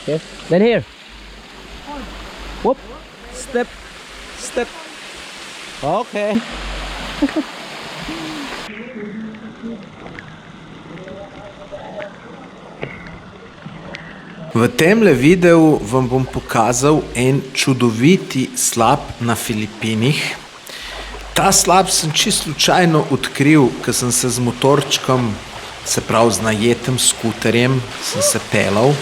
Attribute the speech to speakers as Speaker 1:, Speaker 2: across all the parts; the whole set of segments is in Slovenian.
Speaker 1: Okay. Then here. Whoop. Step. Step. Okay.
Speaker 2: V temle videu vam bom pokazal en čudoviti slap na Filipinih. Ta slap sem čisto slučajno odkril, ko sem se z motorčkom, se pravi z najetim skuterjem, sem se pelal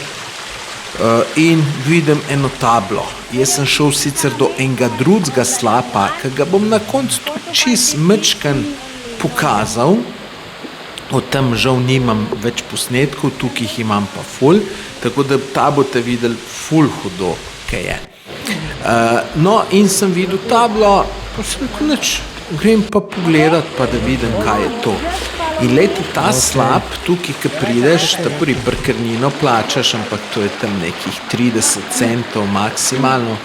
Speaker 2: in vidim eno tablo. Jaz sem šel sicer do enega drugega slapa, ki ga bom na koncu tudi čist mečken pokazal. O tem žal nimam več posnetkov, tukaj jih imam pa ful, tako da ta boste videli ful hudo, kaj je. No, in sem videl tablo, pa sem rekel nič, grem pa pogledat, pa da vidim, kaj je to. In lejte, ta slap, tukaj, ko prideš, ta pri parkirnino plačaš, ampak to je tam nekih 30 centov maksimalno.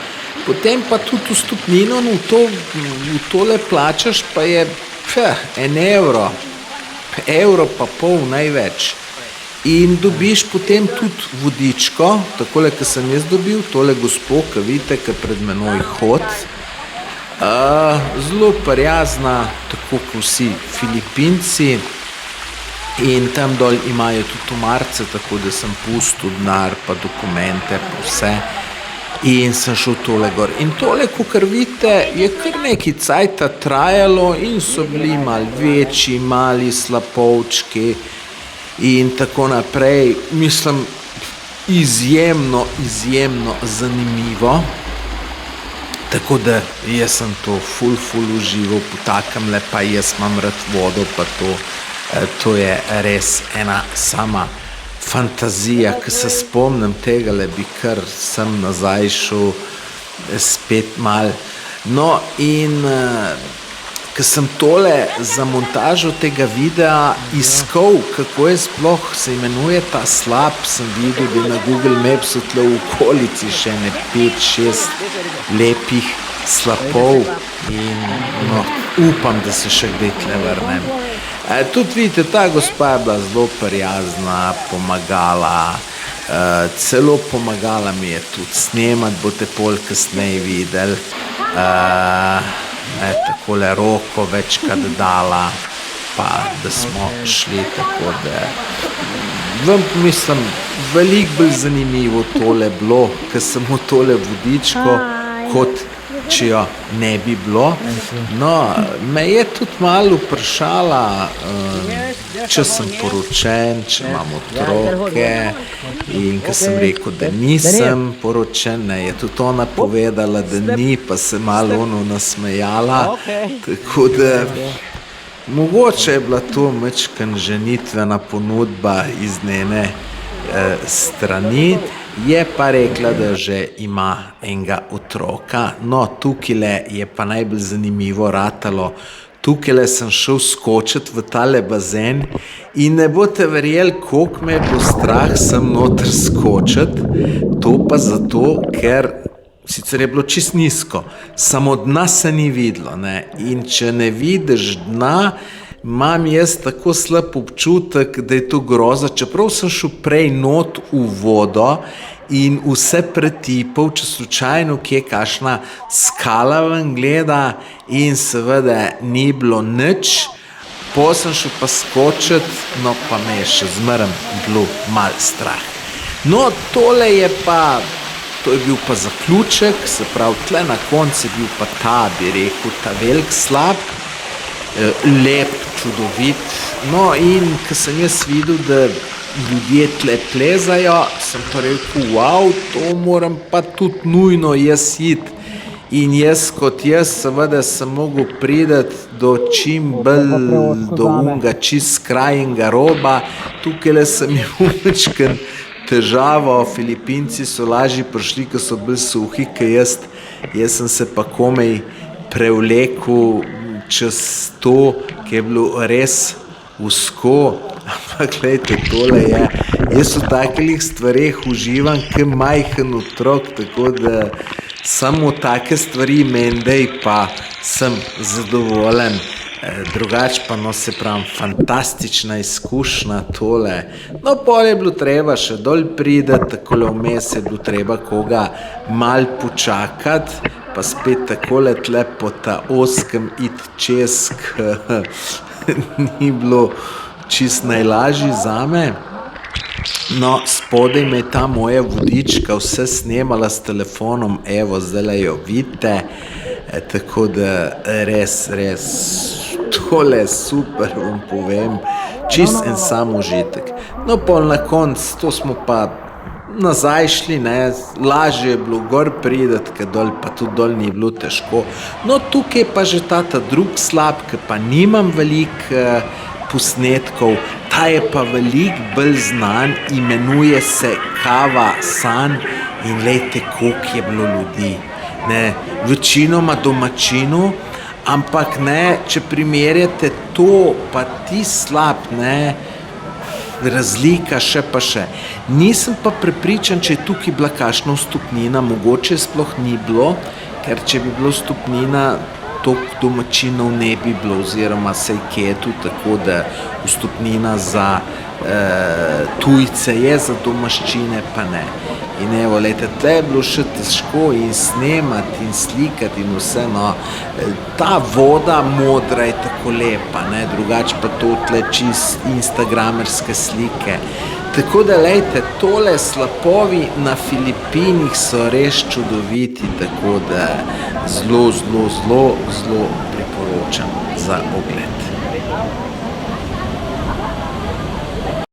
Speaker 2: Potem pa tudi vstopnino v tole plačaš, pa je 1 evro. Evro pa pol največ. In dobiš potem tudi vodičko, takole, ko sem jaz dobil, tole gospo, ko vidite, ko pred menoj hod. Zelo prijazna, tako kot vsi Filipinci. In tam dol imajo tudi umarce, tako da sem pustil denar, pa dokumente, pa vse. In sem šel tole gor. In tole, kakor vidite, je kar nekaj cajta trajalo in so bili malo večji, mali slapovčki in tako naprej. Mislim, izjemno zanimivo. Tako da jaz sem to ful užival, po takem pa jaz imam rad vodo, pa to je res ena sama fantazija, ko se spomnim tega, bi kar sem nazaj šel spet mal. No in ko sem tole za montažo tega videa iskal, kako je sploh se imenuje ta slap, sem videl, da je na Google Mapsu tle v okolici še ne 5-6 lepih slapov in no, upam, da se še kdaj tle vrnem. Tudi vidite, ta gospa je bila zelo prijazna, pomagala, celo pomagala mi je tudi snemati, boste pol kasneje videli. Takole roko večkrat dala, pa da smo šli, tako da vam mislim, veliko bolj zanimivo tole bilo, ker samo tole vodičko, kot če jo ne bi bilo. No, me je tudi malo vprašala, če sem poročen, če imam otroke, in ko sem rekel, da nisem poročen, je tudi ona povedala, da ni, pa se malo nasmejala, tako da mogoče je bila to majčkeno ženitvena ponudba iz njene strani. Je pa rekla, da že ima enega otroka. No, tukajle je pa najbolj zanimivo ratalo. Tukajle sem šel skočiti v tale bazen in ne boste verjeli, koliko me je bilo strah sem noter skočiti. To pa zato, ker sicer je bilo čist nizko, samo dna se ni videlo, ne. In če ne vidiš dna, imam jaz tako slab občutek, da je to groza, čeprav sem šel prej not v vodo in vse pretipal, če slučajno kje kakšna skala ven gleda in seveda ni bilo nič. Po sem šel pa skočiti, no pa me je še zmeraj bilo malo strah. No, tole je pa, to je bil pa zaključek, se pravi, tle na koncu je bil pa ta, bi rekel, ta velik slap, lep, čudovit. No, in ko sem jaz videl, da ljudje tle plezajo, sem pa rekel, wow, to moram pa tudi nujno jaz iti. In jaz kot jaz seveda sem mogel priti do čim bolj, do unga čist skrajnega roba. Tukajle sem imel majčkeno težavo, Filipinci so lažje prišli, ko so bili suhi, kot jaz. Jaz sem se pa komaj prevlekel čez to, ki je bilo res usko, ampak gledajte, tole je. Jaz v takih stvareh uživam, kot majhen otrok, tako da samo take stvari mendej pa sem zadovoljen. Drugače pa, no, se pravim, fantastična izkušnja tole. No, pol je bilo treba še dol prideti, takole vmes je bilo treba koga mal počakati, pa spet takole tle po ta oskem iti čez, ni bilo čist najlažji zame. No, spodaj me je ta moja vodička vse snemala s telefonom, evo, zdaj jo vidite, tako da res, tole super, vam povem, čist en sam užitek. No, pol na konc, to smo pa nazaj šli, ne, lažje je bilo gor prideti, ker dol, pa tudi dol ni bilo težko. No, tukaj pa že ta drug slab, ker pa nimam veliko posnetkov, ta je pa veliko bolj znan, imenuje se Kava San in glejte, koliko je bilo ljudi. Ne, večinoma domačinov, ampak ne, če primerjate to, pa ti slab, ne, razlika še pa še. Nisem pa prepričan, če je tukaj bila kakšna vstopnina, mogoče sploh ni bilo, ker če bi bilo vstopnina, toliko domačinov ne bi bilo, oziroma sej ketu, tako da vstopnina za tujce je, za domaščine pa ne. In evo, lejte, tle je bilo še težko in snemati in slikati in vse, no, ta voda modra je tako lepa, ne, drugače pa to tle čist instagramerske slike. Tako da, lejte, tole slapovi na Filipinih so res čudoviti, tako da zelo priporočam za ogled.